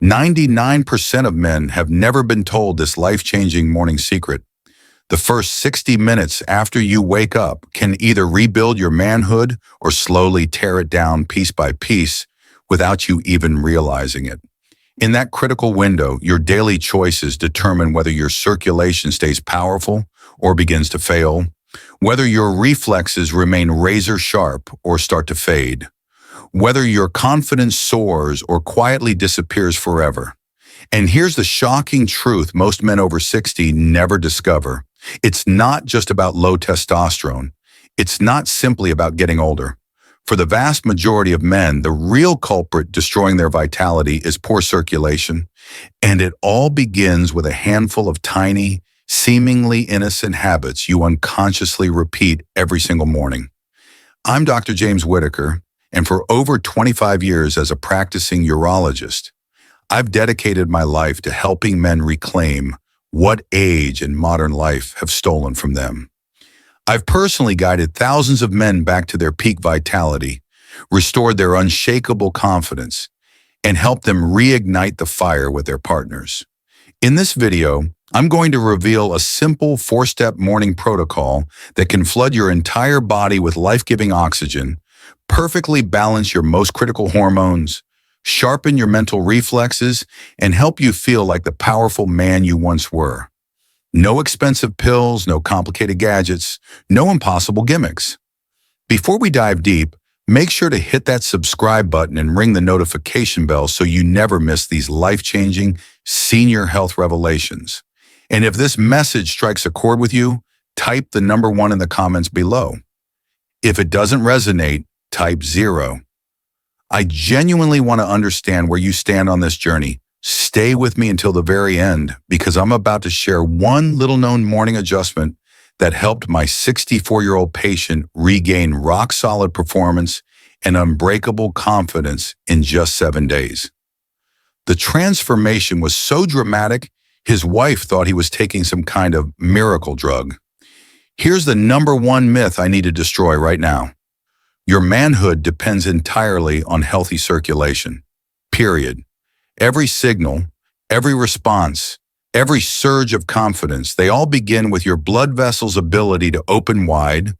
99% of men have never been told this life-changing morning secret. The first 60 minutes after you wake up can either rebuild your manhood or slowly tear it down piece by piece without you even realizing it. In that critical window, your daily choices determine whether your circulation stays powerful or begins to fail, whether your reflexes remain razor sharp or start to fade, whether your confidence soars or quietly disappears forever. And here's the shocking truth most men over 60 never discover. It's not just about low testosterone. It's not simply about getting older. For the vast majority of men, the real culprit destroying their vitality is poor circulation, and it all begins with a handful of tiny, seemingly innocent habits you unconsciously repeat every single morning. I'm Dr. James Whittaker, and for over 25 years as a practicing urologist, I've dedicated my life to helping men reclaim what age and modern life have stolen from them. I've personally guided thousands of men back to their peak vitality, restored their unshakable confidence, and helped them reignite the fire with their partners. In this video, I'm going to reveal a simple 4-step morning protocol that can flood your entire body with life-giving oxygen, perfectly balance your most critical hormones, sharpen your mental reflexes, and help you feel like the powerful man you once were. No expensive pills, no complicated gadgets, no impossible gimmicks. Before we dive deep, make sure to hit that subscribe button and ring the notification bell so you never miss these life-changing senior health revelations. And if this message strikes a chord with you, type the number 1 in the comments below. If it doesn't resonate, type 0. I genuinely want to understand where you stand on this journey. Stay with me until the very end, because I'm about to share one little-known morning adjustment that helped my 64-year-old patient regain rock-solid performance and unbreakable confidence in just 7 days. The transformation was so dramatic, his wife thought he was taking some kind of miracle drug. Here's the number 1 myth I need to destroy right now. Your manhood depends entirely on healthy circulation. Period. Every signal, every response, every surge of confidence, they all begin with your blood vessels' ability to open wide,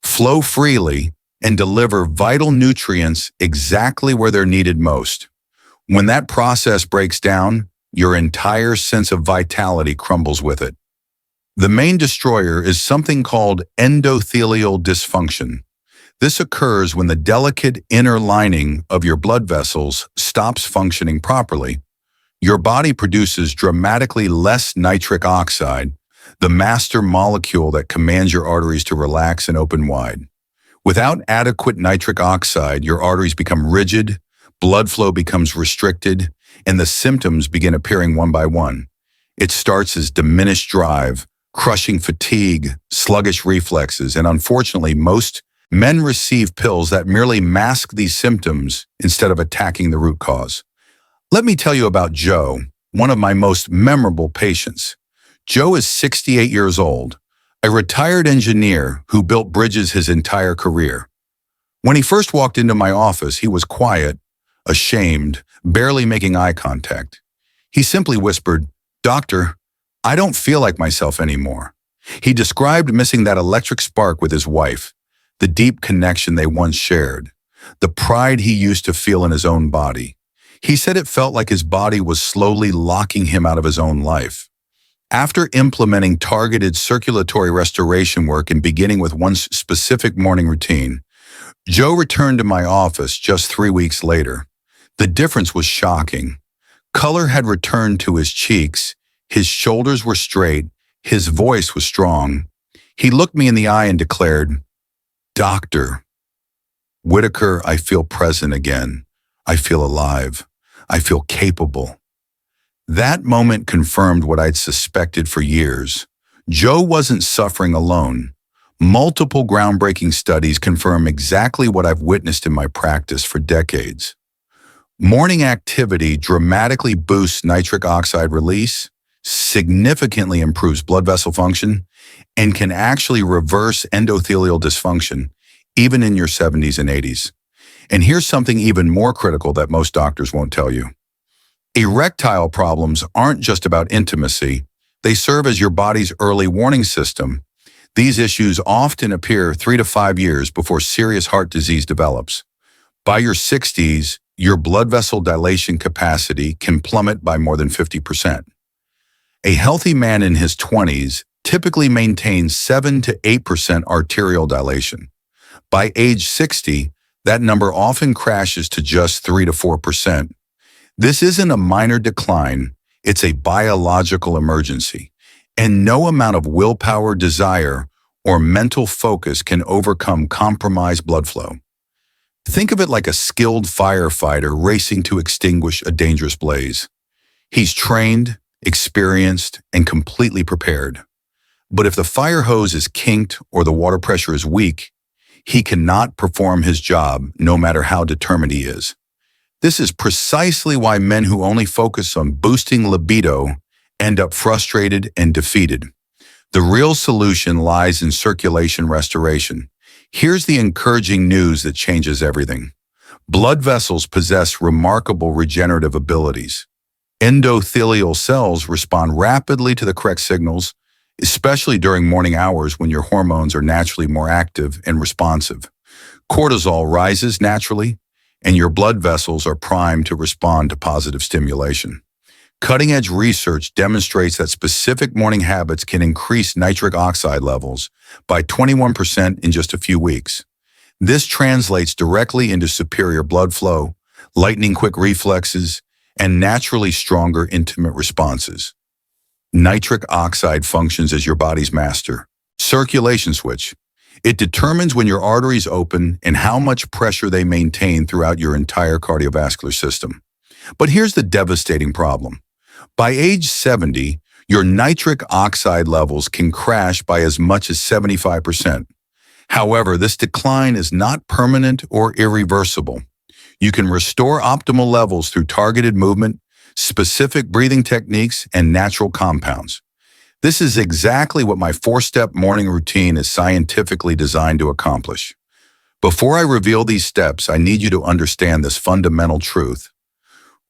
flow freely, and deliver vital nutrients exactly where they're needed most. When that process breaks down, your entire sense of vitality crumbles with it. The main destroyer is something called endothelial dysfunction. This occurs when the delicate inner lining of your blood vessels stops functioning properly. Your body produces dramatically less nitric oxide, the master molecule that commands your arteries to relax and open wide. Without adequate nitric oxide, your arteries become rigid, blood flow becomes restricted, and the symptoms begin appearing one by one. It starts as diminished drive, crushing fatigue, sluggish reflexes, and unfortunately, most men receive pills that merely mask these symptoms instead of attacking the root cause. Let me tell you about Joe, one of my most memorable patients. Joe is 68 years old, a retired engineer who built bridges his entire career. When he first walked into my office, he was quiet, ashamed, barely making eye contact. He simply whispered, "Doctor, I don't feel like myself anymore." He described missing that electric spark with his wife, the deep connection they once shared, the pride he used to feel in his own body. He said it felt like his body was slowly locking him out of his own life. After implementing targeted circulatory restoration work and beginning with one specific morning routine, Joe returned to my office just 3 weeks later. The difference was shocking. Color had returned to his cheeks, his shoulders were straight, his voice was strong. He looked me in the eye and declared, "Doctor Whittaker, I feel present again. I feel alive. I feel capable." That moment confirmed what I'd suspected for years. Joe wasn't suffering alone. Multiple groundbreaking studies confirm exactly what I've witnessed in my practice for decades. Morning activity dramatically boosts nitric oxide release, significantly improves blood vessel function, and can actually reverse endothelial dysfunction, even in your 70s and 80s. And here's something even more critical that most doctors won't tell you. Erectile problems aren't just about intimacy. They serve as your body's early warning system. These issues often appear 3 to 5 years before serious heart disease develops. By your 60s, your blood vessel dilation capacity can plummet by more than 50%. A healthy man in his 20s typically maintains 7 to 8% arterial dilation. By age 60, that number often crashes to just 3 to 4%. This isn't a minor decline, it's a biological emergency, and no amount of willpower, desire, or mental focus can overcome compromised blood flow. Think of it like a skilled firefighter racing to extinguish a dangerous blaze. He's trained, experienced, and completely prepared. But if the fire hose is kinked or the water pressure is weak, he cannot perform his job no matter how determined he is. This is precisely why men who only focus on boosting libido end up frustrated and defeated. The real solution lies in circulation restoration. Here's the encouraging news that changes everything. Blood vessels possess remarkable regenerative abilities. Endothelial cells respond rapidly to the correct signals, especially during morning hours when your hormones are naturally more active and responsive. Cortisol rises naturally, and your blood vessels are primed to respond to positive stimulation. Cutting-edge research demonstrates that specific morning habits can increase nitric oxide levels by 21% in just a few weeks. This translates directly into superior blood flow, lightning-quick reflexes, and naturally stronger intimate responses. Nitric oxide functions as your body's master circulation switch. It determines when your arteries open and how much pressure they maintain throughout your entire cardiovascular system. But here's the devastating problem. By age 70, your nitric oxide levels can crash by as much as 75%. However, this decline is not permanent or irreversible. You can restore optimal levels through targeted movement, specific breathing techniques, and natural compounds. This is exactly what my 4-step morning routine is scientifically designed to accomplish. Before I reveal these steps, I need you to understand this fundamental truth.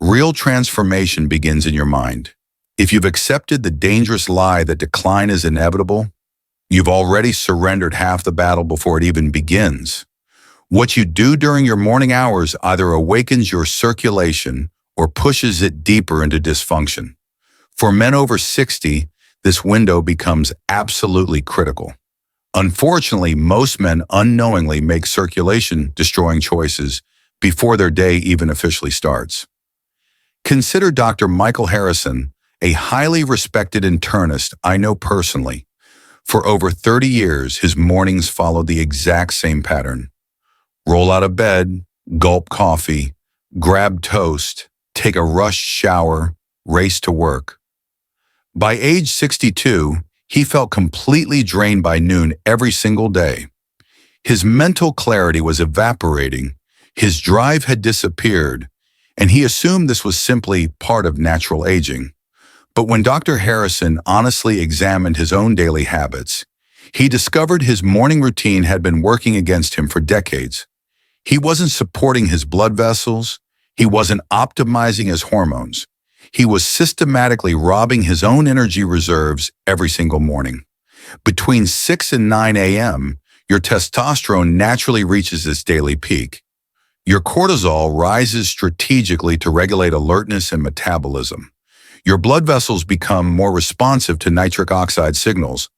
Real transformation begins in your mind. If you've accepted the dangerous lie that decline is inevitable, you've already surrendered half the battle before it even begins. What you do during your morning hours either awakens your circulation or pushes it deeper into dysfunction. For men over 60, this window becomes absolutely critical. Unfortunately, most men unknowingly make circulation-destroying choices before their day even officially starts. Consider Dr. Michael Harrison, a highly respected internist I know personally. For over 30 years, his mornings followed the exact same pattern. Roll out of bed, gulp coffee, grab toast, take a rushed shower, race to work. By age 62, he felt completely drained by noon every single day. His mental clarity was evaporating, his drive had disappeared, and he assumed this was simply part of natural aging. But when Dr. Harrison honestly examined his own daily habits, he discovered his morning routine had been working against him for decades. He wasn't supporting his blood vessels, he wasn't optimizing his hormones. He was systematically robbing his own energy reserves every single morning. Between 6 and 9 a.m., your testosterone naturally reaches its daily peak. Your cortisol rises strategically to regulate alertness and metabolism. Your blood vessels become more responsive to nitric oxide signals.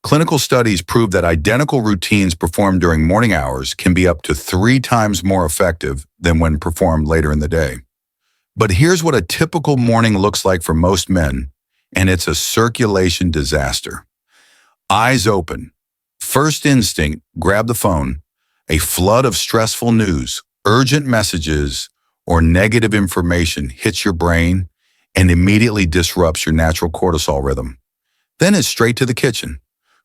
Clinical studies prove that identical routines performed during morning hours can be up to 3 times more effective than when performed later in the day. But here's what a typical morning looks like for most men, and it's a circulation disaster. Eyes open. First instinct, grab the phone. A flood of stressful news, urgent messages, or negative information hits your brain and immediately disrupts your natural cortisol rhythm. Then it's straight to the kitchen.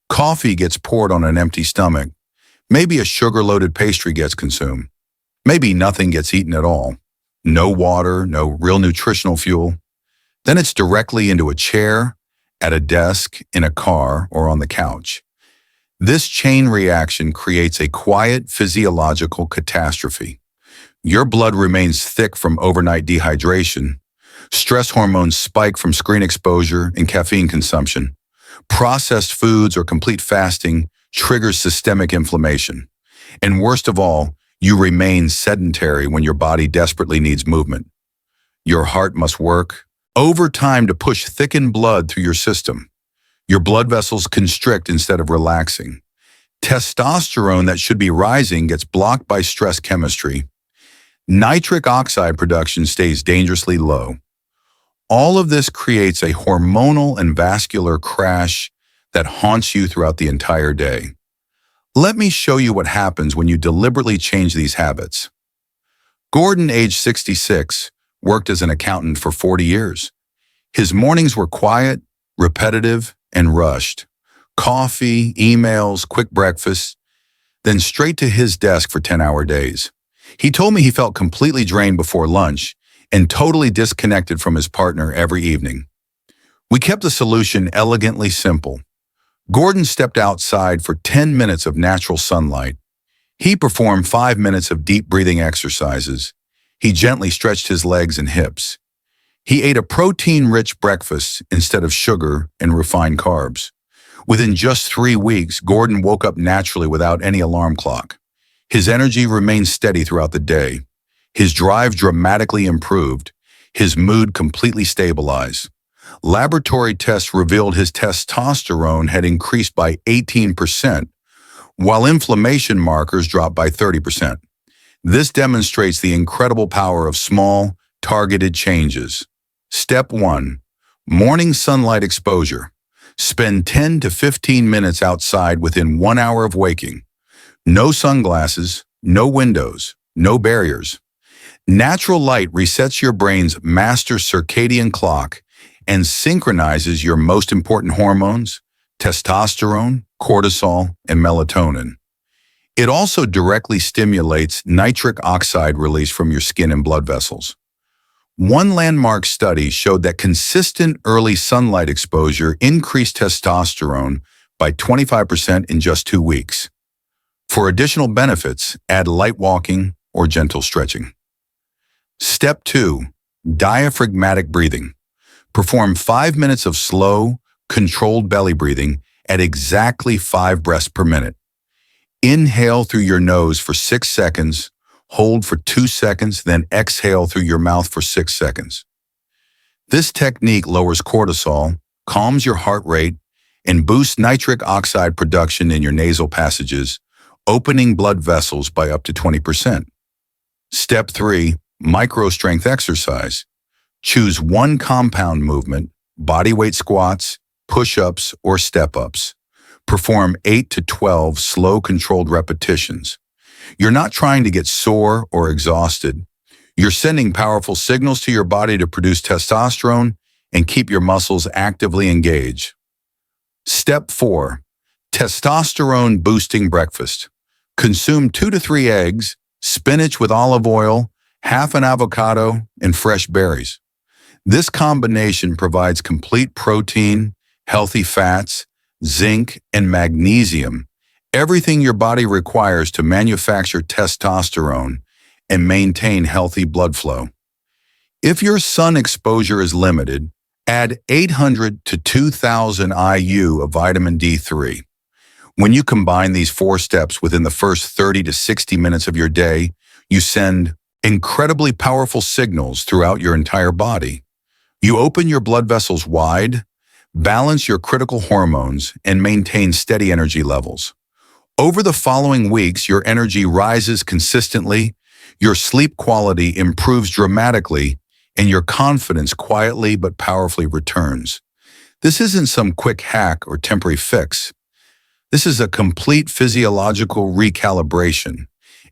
Coffee gets poured on an empty stomach. Maybe a sugar-loaded pastry gets consumed. Maybe nothing gets eaten at all. No water, no real nutritional fuel. Then it's directly into a chair, at a desk, in a car, or on the couch. This chain reaction creates a quiet physiological catastrophe. Your blood remains thick from overnight dehydration, Stress hormones spike from screen exposure and caffeine consumption. Processed foods or complete fasting triggers systemic inflammation. And worst of all, you remain sedentary when your body desperately needs movement. Your heart must work overtime to push thickened blood through your system. Your blood vessels constrict instead of relaxing. Testosterone that should be rising gets blocked by stress chemistry. Nitric oxide production stays dangerously low. All of this creates a hormonal and vascular crash that haunts you throughout the entire day. Let me show you what happens when you deliberately change these habits. Gordon, age 66, worked as an accountant for 40 years. His mornings were quiet, repetitive, and rushed. Coffee, emails, quick breakfast, then straight to his desk for 10-hour days. He told me he felt completely drained before lunch and totally disconnected from his partner every evening. We kept the solution elegantly simple. Gordon stepped outside for 10 minutes of natural sunlight. He performed 5 minutes of deep breathing exercises. He gently stretched his legs and hips. He ate a protein-rich breakfast instead of sugar and refined carbs. Within just 3 weeks, Gordon woke up naturally without any alarm clock. His energy remained steady throughout the day. His drive dramatically improved. His mood completely stabilized. Laboratory tests revealed his testosterone had increased by 18%, while inflammation markers dropped by 30%. This demonstrates the incredible power of small, targeted changes. Step 1. Morning sunlight exposure. Spend 10 to 15 minutes outside within 1 hour of waking. No sunglasses, no windows, no barriers. Natural light resets your brain's master circadian clock and synchronizes your most important hormones, testosterone, cortisol, and melatonin. It also directly stimulates nitric oxide release from your skin and blood vessels. One landmark study showed that consistent early sunlight exposure increased testosterone by 25% in just 2 weeks. For additional benefits, add light walking or gentle stretching. Step 2. Diaphragmatic breathing. Perform 5 minutes of slow, controlled belly breathing at exactly 5 breaths per minute. Inhale through your nose for 6 seconds, hold for 2 seconds, then exhale through your mouth for 6 seconds. This technique lowers cortisol, calms your heart rate, and boosts nitric oxide production in your nasal passages, opening blood vessels by up to 20%. Step 3. Micro-strength exercise. Choose one compound movement, bodyweight squats, push-ups, or step-ups. Perform 8 to 12 slow, controlled repetitions. You're not trying to get sore or exhausted. You're sending powerful signals to your body to produce testosterone and keep your muscles actively engaged. Step 4. Testosterone-boosting breakfast. Consume 2 to 3 eggs, spinach with olive oil, half an avocado, and fresh berries. This combination provides complete protein, healthy fats, zinc, and magnesium, everything your body requires to manufacture testosterone and maintain healthy blood flow. If your sun exposure is limited, add 800 to 2,000 IU of vitamin D3. When you combine these 4 steps within the first 30 to 60 minutes of your day, you send incredibly powerful signals throughout your entire body. You open your blood vessels wide, balance your critical hormones, and maintain steady energy levels. Over the following weeks, your energy rises consistently, your sleep quality improves dramatically, and your confidence quietly but powerfully returns. This isn't some quick hack or temporary fix. This is a complete physiological recalibration,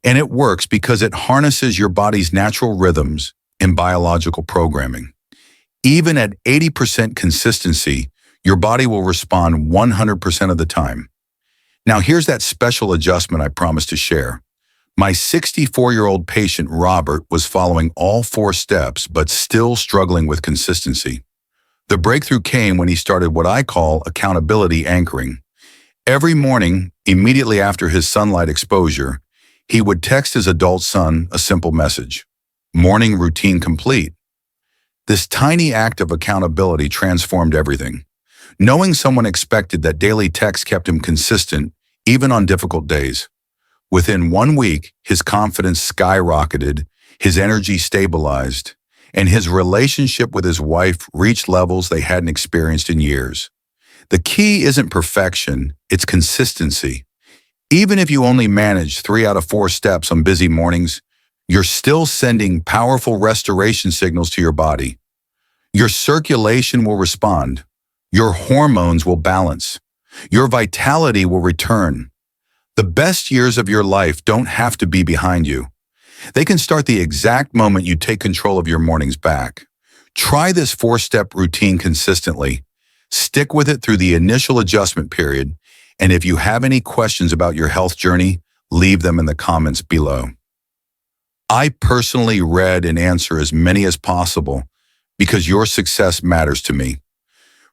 and it works because it harnesses your body's natural rhythms and biological programming. Even at 80% consistency, your body will respond 100% of the time. Now here's that special adjustment I promised to share. My 64-year-old patient, Robert, was following all 4 steps, but still struggling with consistency. The breakthrough came when he started what I call accountability anchoring. Every morning, immediately after his sunlight exposure, he would text his adult son a simple message. Morning routine complete. This tiny act of accountability transformed everything. Knowing someone expected that daily text kept him consistent, even on difficult days. Within 1 week, his confidence skyrocketed, his energy stabilized, and his relationship with his wife reached levels they hadn't experienced in years. The key isn't perfection, it's consistency. Even if you only manage 3 out of 4 steps on busy mornings, you're still sending powerful restoration signals to your body. Your circulation will respond. Your hormones will balance. Your vitality will return. The best years of your life don't have to be behind you. They can start the exact moment you take control of your mornings back. Try this 4-step routine consistently. Stick with it through the initial adjustment period, and if you have any questions about your health journey, leave them in the comments below. I personally read and answer as many as possible because your success matters to me.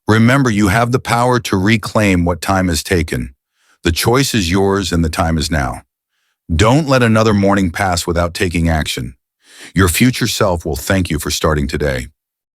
Remember, you have the power to reclaim what time has taken. The choice is yours and the time is now. Don't let another morning pass without taking action. Your future self will thank you for starting today.